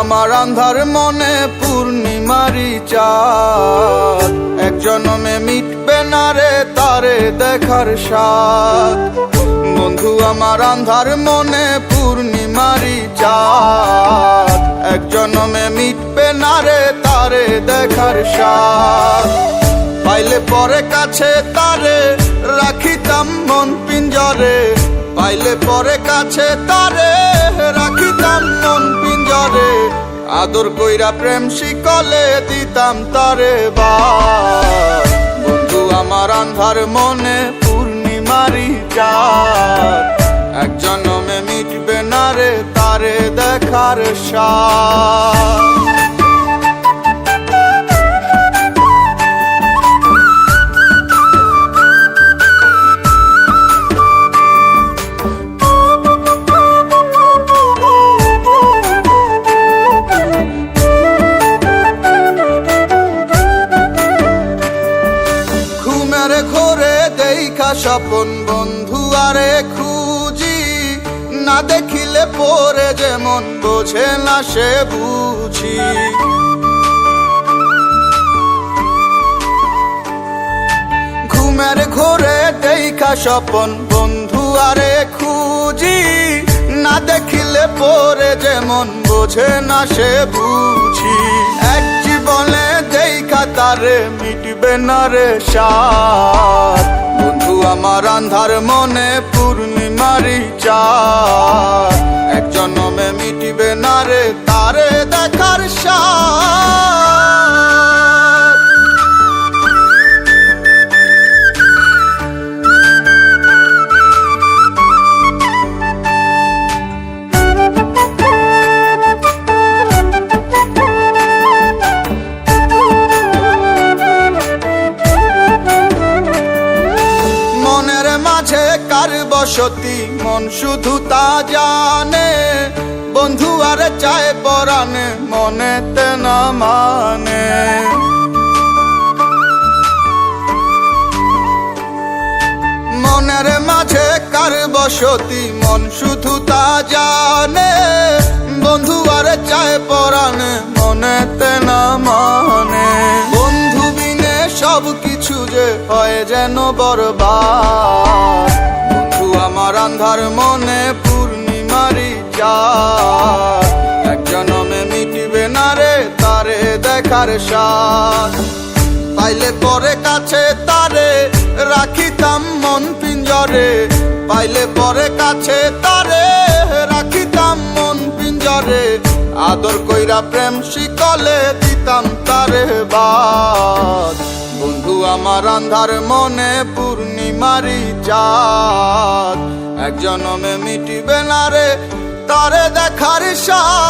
আমার আন্ধার মনে পূর্ণিমারি চাঁদ, এক জনমে মিটবে না রে তারে দেখার স্বাদ। বন্ধু আমার আন্ধার মনে পূর্ণিমারি চাঁদ, এক জনমে মিটবে না রে তারে দেখার স্বাদ। পাইলে পরে কাছে তারে রাখিতাম মন পিঞ্জরে, পাইলে পরে কাছে তারে রাখিতাম মন পিঞ্জরে। আদর কইরা প্রেম শিকলে দিতাম তারে বাস। বন্ধু আমার আন্ধার মনে পূর্ণিমারি চাঁদ, এক জনমে মিটবে না রে তারে দেখার স্বাদ। ঘরে দেখা স্বপন বন্ধু আরে খুঁজি, না দেখিলে পরে যেমন বোঝে না সে বুঝি। ঘুমের ঘরে দেখা স্বপন বন্ধু আরে খুঁজি, না দেখিলে পরে যেমন বোঝে না সে বুঝি। এক জীবনে দেখা তারে মিটবে না রে স্বাদ। বন্ধু আমার আন্ধার মনে পূর্ণিমারি চাঁদ, এক জনমে মিটবে না রে তারে দেখার স্বাদ। কার বসতি মন শুধু তা জানে, বন্ধু আরে চায় পরানে মনেতে না মানে। মনের মাঝে কার বসতি মন শুধু তা জানে, বন্ধু আরে চায় পরানে মনেতে না মানে। বন্ধু বিনে সব কিছু যে হয় যেন বরবাদ। বন্ধু আমার আন্ধার মনে পূর্ণিমারি চাঁদ, এক জনমে মিটবে না রে তারে দেখার স্বাদ। পাইলে পরে কাছে তারে রাখিতাম মন পিঞ্জরে, পাইলে পরে কাছে তারে রাখিতাম মন পিঞ্জরে। আদর কইরা প্রেম শিকলে দিতাম তারে বাদ। বন্ধু আমার আন্ধার মনে পূর্ণিমারি চাঁদ, এক জনমে মিটিবে না রে তারে দেখার স্বাদ।